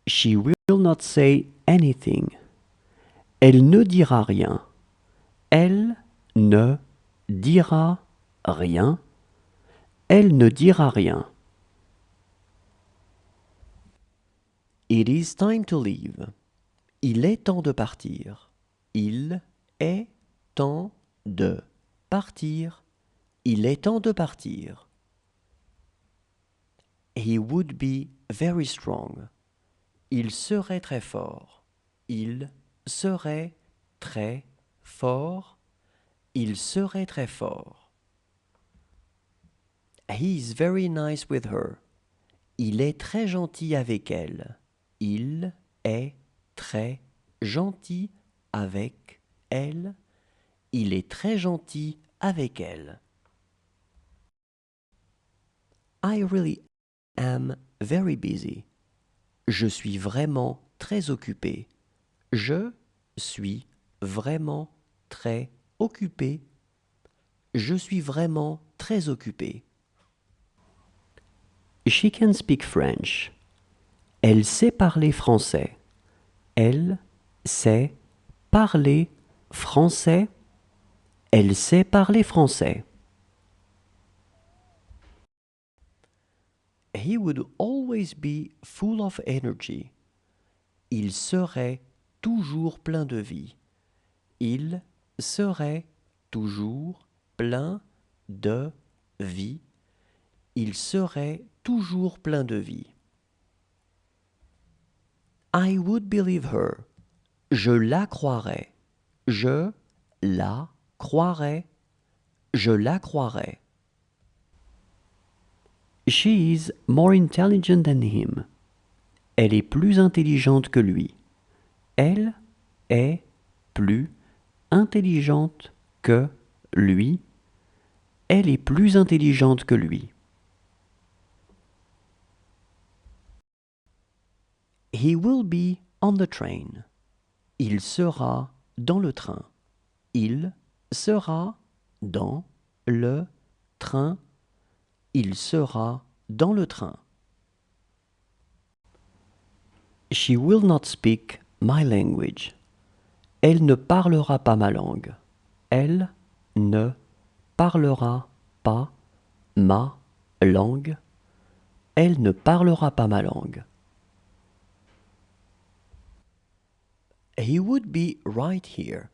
She will not say anything. Elle ne dira rien. Elle ne dira rien. Elle ne dira rien. It is time to leave. Il est temps de partir. Il est temps de partir. Il est temps de partir. He would be very strong. Il serait très fort. Il serait très fort. Il serait très fort. He is very nice with her. Il est très gentil avec elle. Il est très gentil avec elle. Il est très gentil avec elle. I really am very busy. Je suis vraiment très occupé. Je suis vraiment très occupé. Je suis vraiment très occupé. She can speak French. Elle sait parler français. Elle sait parler français. Elle sait parler français. He would always be full of energy. Il serait toujours plein de vie. Il serait toujours plein de vie. Il serait toujours plein de vie. I would believe her. Je la croirais. Je la croirais. Je la croirais. She is more intelligent than him. Elle est plus intelligente que lui. Elle est plus intelligente que lui. Elle est plus intelligente que lui. He will be on the train. Il sera dans le train. Il sera dans le train. Il sera dans le train. She will not speak my language. Elle ne parlera pas ma langue. Elle ne parlera pas ma langue. Elle ne parlera pas ma langue. He would be right here.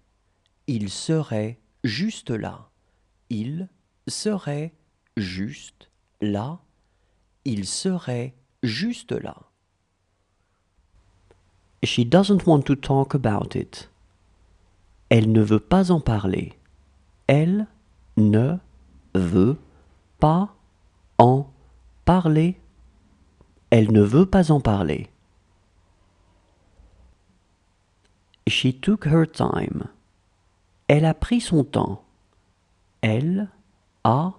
Il serait juste là. Il serait juste là. Il serait juste là. She doesn't want to talk about it. Elle ne veut pas en parler. Elle ne veut pas en parler. Elle ne veut pas en parler. She took her time. Elle a pris son temps. Elle a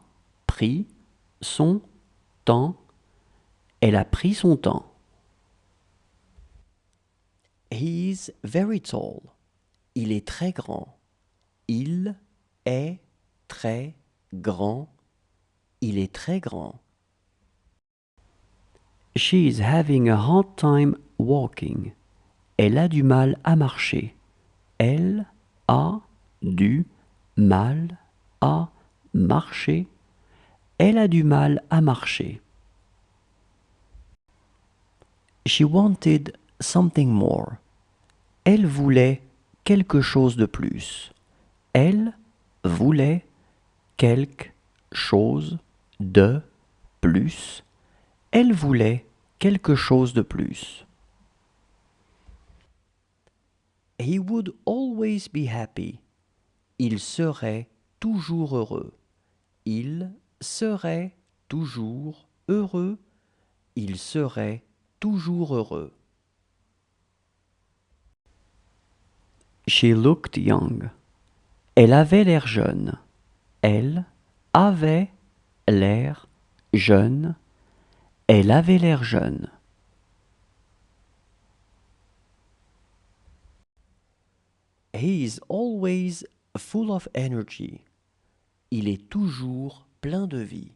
pris son temps. Elle a pris son temps. He is very tall. Il est très grand. Il est très grand. Il est très grand. She is having a hard time walking. Elle a du mal à marcher. Elle a du mal à marcher. Elle a du mal à marcher. She wanted something more. Elle voulait quelque chose de plus. Elle voulait quelque chose de plus. Elle voulait quelque chose de plus. He would always be happy. Il serait toujours heureux. Il serait toujours heureux. Il serait toujours heureux. She looked young. Elle avait l'air jeune. Elle avait l'air jeune. Elle avait l'air jeune. He is always full of energy. Il est toujours plein de vie.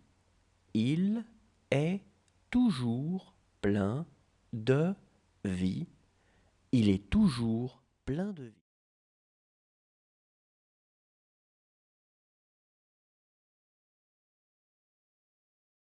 Il est toujours plein de vie. Il est toujours plein de vie.